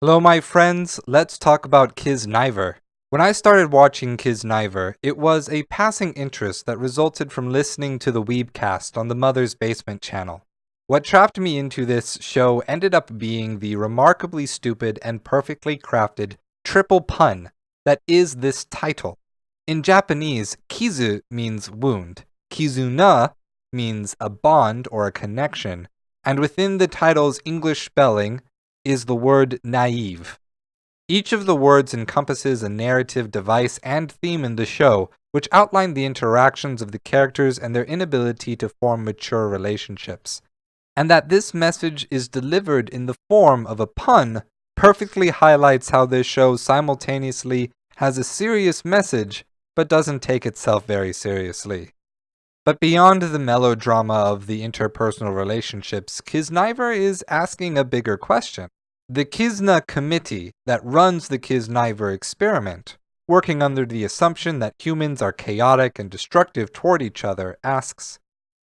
Hello, my friends. Let's talk about Kiznaiver. When I started watching Kiznaiver, it was a passing interest that resulted from listening to the Weebcast on the Mother's Basement channel. What trapped me into this show ended up being the remarkably stupid and perfectly crafted triple pun that is this title. In Japanese, kizu means wound, kizuna means a bond or a connection, and within the title's English spelling, is the word naive. Each of the words encompasses a narrative device and theme in the show, which outline the interactions of the characters and their inability to form mature relationships. And that this message is delivered in the form of a pun perfectly highlights how this show simultaneously has a serious message, but doesn't take itself very seriously. But beyond the melodrama of the interpersonal relationships, Kiznaiver is asking a bigger question. The Kizna committee that runs the Kiznaiver experiment, working under the assumption that humans are chaotic and destructive toward each other, asks,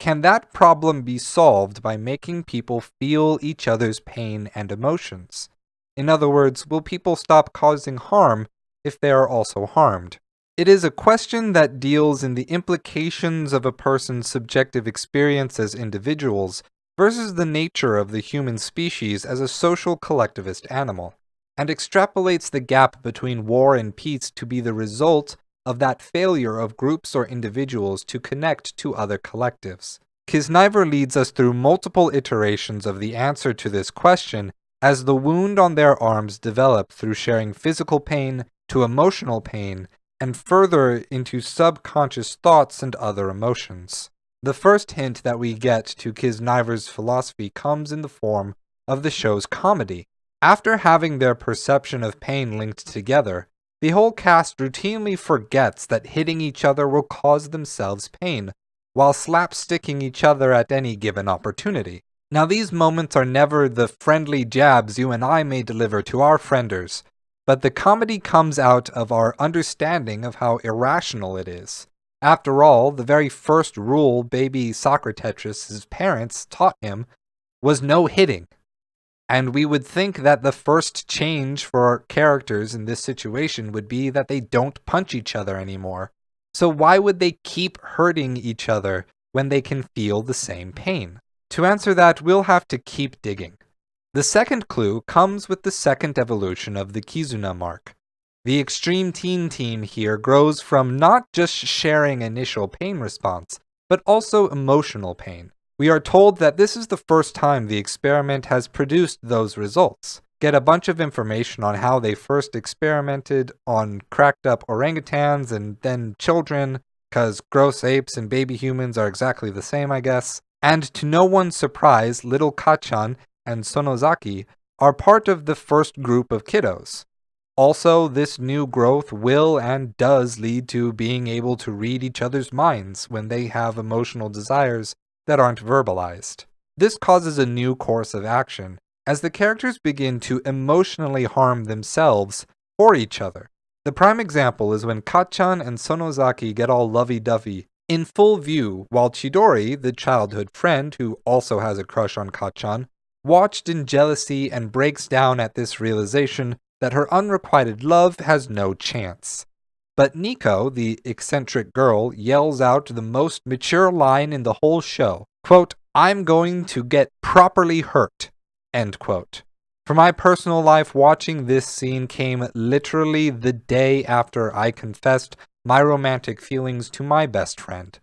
can that problem be solved by making people feel each other's pain and emotions? In other words, will people stop causing harm if they are also harmed? It is a question that deals in the implications of a person's subjective experience as individuals versus the nature of the human species as a social collectivist animal, and extrapolates the gap between war and peace to be the result of that failure of groups or individuals to connect to other collectives. Kiznaiver leads us through multiple iterations of the answer to this question as the wound on their arms develop through sharing physical pain to emotional pain, and further into subconscious thoughts and other emotions. The first hint that we get to Kiznaiver's philosophy comes in the form of the show's comedy. After having their perception of pain linked together, the whole cast routinely forgets that hitting each other will cause themselves pain, while slapsticking each other at any given opportunity. Now, these moments are never the friendly jabs you and I may deliver to our frienders, but the comedy comes out of our understanding of how irrational it is. After all, the very first rule baby Socrates' parents taught him was no hitting. And we would think that the first change for our characters in this situation would be that they don't punch each other anymore. So why would they keep hurting each other when they can feel the same pain? To answer that, we'll have to keep digging. The second clue comes with the second evolution of the Kizuna mark. The extreme teen team here grows from not just sharing initial pain response, but also emotional pain. We are told that this is the first time the experiment has produced those results. Get a bunch of information on how they first experimented on cracked up orangutans and then children, cause gross apes and baby humans are exactly the same, I guess. And to no one's surprise, little Kachan and Sonozaki are part of the first group of kiddos. Also, this new growth will and does lead to being able to read each other's minds when they have emotional desires that aren't verbalized. This causes a new course of action as the characters begin to emotionally harm themselves for each other. The prime example is when Kachan and Sonozaki get all lovey-dovey in full view while Chidori, the childhood friend who also has a crush on Kachan, watched in jealousy and breaks down at this realization that her unrequited love has no chance. But Nico, the eccentric girl, yells out the most mature line in the whole show, quote, "I'm going to get properly hurt," end quote. For my personal life, watching this scene came literally the day after I confessed my romantic feelings to my best friend.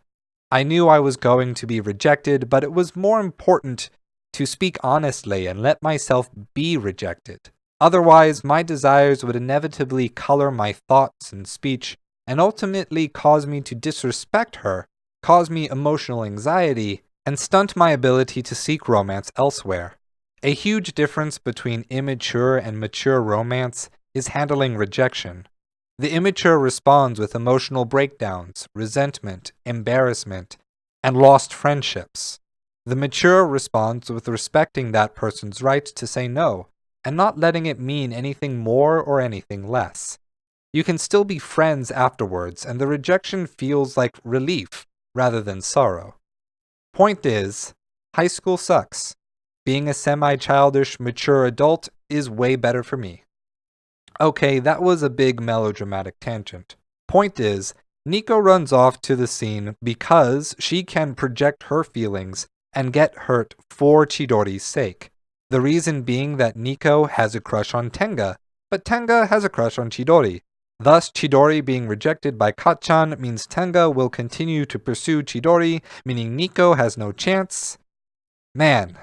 I knew I was going to be rejected, but it was more important to speak honestly and let myself be rejected. Otherwise, my desires would inevitably color my thoughts and speech, and ultimately cause me to disrespect her, cause me emotional anxiety, and stunt my ability to seek romance elsewhere. A huge difference between immature and mature romance is handling rejection. The immature responds with emotional breakdowns, resentment, embarrassment, and lost friendships. The mature responds with respecting that person's right to say no, and not letting it mean anything more or anything less. You can still be friends afterwards, and the rejection feels like relief rather than sorrow. Point is, high school sucks. Being a semi-childish, mature adult is way better for me. Okay, that was a big melodramatic tangent. Point is, Nico runs off to the scene because she can project her feelings and get hurt for Chidori's sake. The reason being that Nico has a crush on Tenga, but Tenga has a crush on Chidori. Thus, Chidori being rejected by Kachan means Tenga will continue to pursue Chidori, meaning Nico has no chance. Man,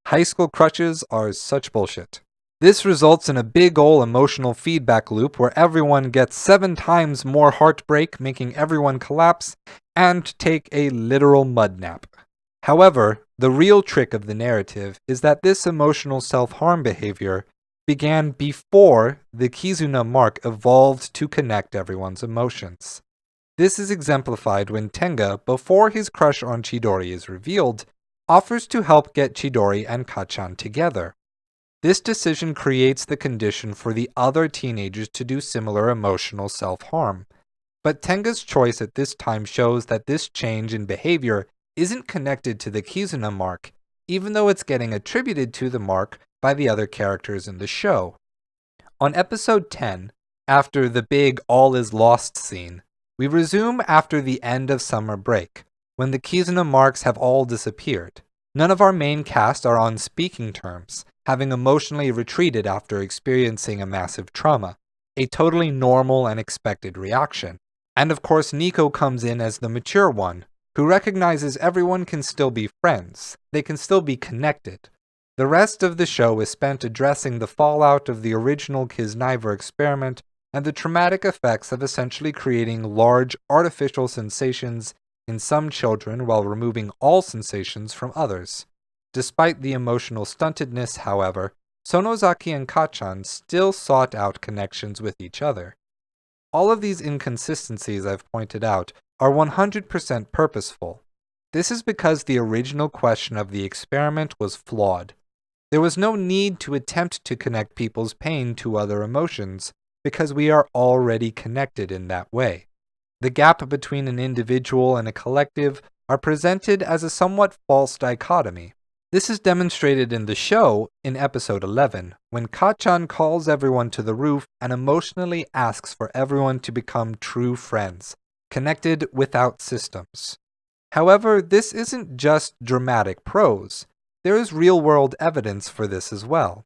high school crushes are such bullshit. This results in a big ol' emotional feedback loop where everyone gets 7 times more heartbreak, making everyone collapse and take a literal mud nap. However, the real trick of the narrative is that this emotional self-harm behavior began before the Kizuna mark evolved to connect everyone's emotions. This is exemplified when Tenga, before his crush on Chidori is revealed, offers to help get Chidori and Kachan together. This decision creates the condition for the other teenagers to do similar emotional self-harm. But Tenga's choice at this time shows that this change in behavior isn't connected to the Kizuna mark, even though it's getting attributed to the mark by the other characters in the show. On episode 10, after the big all is lost scene, we resume after the end of summer break, when the Kizuna marks have all disappeared. None of our main cast are on speaking terms, having emotionally retreated after experiencing a massive trauma, a totally normal and expected reaction. And of course Nico comes in as the mature one, who recognizes everyone can still be friends, they can still be connected. The rest of the show is spent addressing the fallout of the original Kiznaiver experiment and the traumatic effects of essentially creating large artificial sensations in some children while removing all sensations from others. Despite the emotional stuntedness, however, Sonozaki and Kachan still sought out connections with each other. All of these inconsistencies I've pointed out are 100% purposeful. This is because the original question of the experiment was flawed. There was no need to attempt to connect people's pain to other emotions, because we are already connected in that way. The gap between an individual and a collective are presented as a somewhat false dichotomy. This is demonstrated in the show in episode 11, when Kachan calls everyone to the roof and emotionally asks for everyone to become true friends, connected without systems. However, this isn't just dramatic prose. There is real-world evidence for this as well.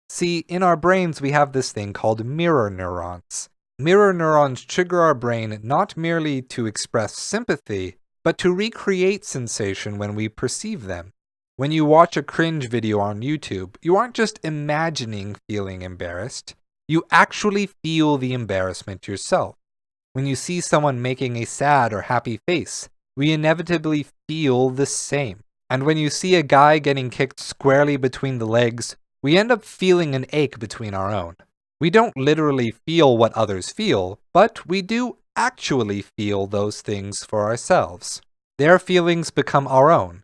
See, in our brains we have this thing called mirror neurons. Mirror neurons trigger our brain not merely to express sympathy, but to recreate sensation when we perceive them. When you watch a cringe video on YouTube, you aren't just imagining feeling embarrassed. You actually feel the embarrassment yourself. When you see someone making a sad or happy face, we inevitably feel the same. And when you see a guy getting kicked squarely between the legs, we end up feeling an ache between our own. We don't literally feel what others feel, but we do actually feel those things for ourselves. Their feelings become our own.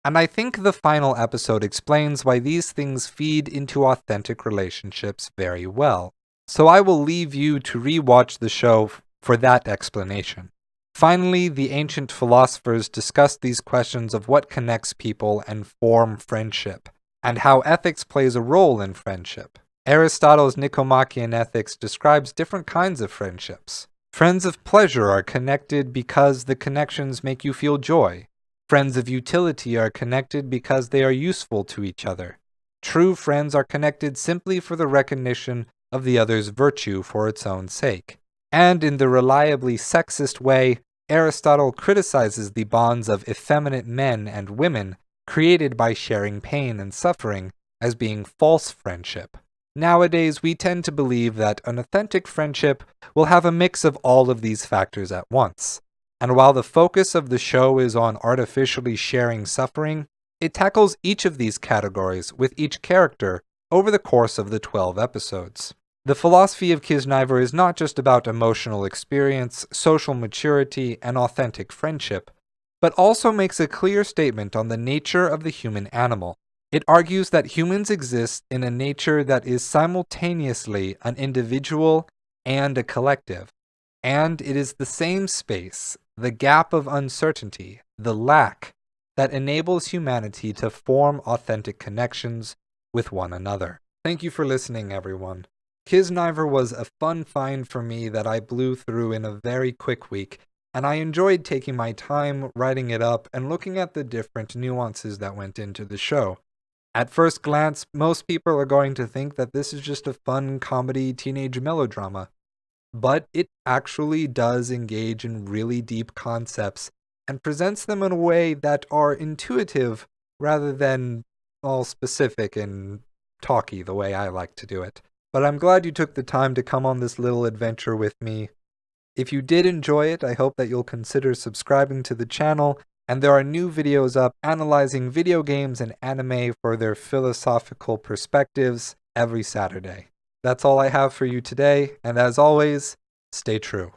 And I think the final episode explains why these things feed into authentic relationships very well. So I will leave you to re-watch the show for that explanation. Finally, the ancient philosophers discussed these questions of what connects people and form friendship, and how ethics plays a role in friendship. Aristotle's Nicomachean Ethics describes different kinds of friendships. Friends of pleasure are connected because the connections make you feel joy. Friends of utility are connected because they are useful to each other. True friends are connected simply for the recognition of the other's virtue for its own sake. And in the reliably sexist way, Aristotle criticizes the bonds of effeminate men and women created by sharing pain and suffering as being false friendship. Nowadays, we tend to believe that an authentic friendship will have a mix of all of these factors at once. And while the focus of the show is on artificially sharing suffering, it tackles each of these categories with each character over the course of the 12 episodes. The philosophy of Kiznaiver is not just about emotional experience, social maturity, and authentic friendship, but also makes a clear statement on the nature of the human animal. It argues that humans exist in a nature that is simultaneously an individual and a collective. And it is the same space, the gap of uncertainty, the lack, that enables humanity to form authentic connections with one another. Thank you for listening, everyone. Kiznaiver was a fun find for me that I blew through in a very quick week, and I enjoyed taking my time writing it up and looking at the different nuances that went into the show. At first glance, most people are going to think that this is just a fun comedy teenage melodrama, but it actually does engage in really deep concepts and presents them in a way that are intuitive rather than all specific and talky the way I like to do it. But I'm glad you took the time to come on this little adventure with me. If you did enjoy it, I hope that you'll consider subscribing to the channel, and there are new videos up analyzing video games and anime for their philosophical perspectives every Saturday. That's all I have for you today, and as always, stay true.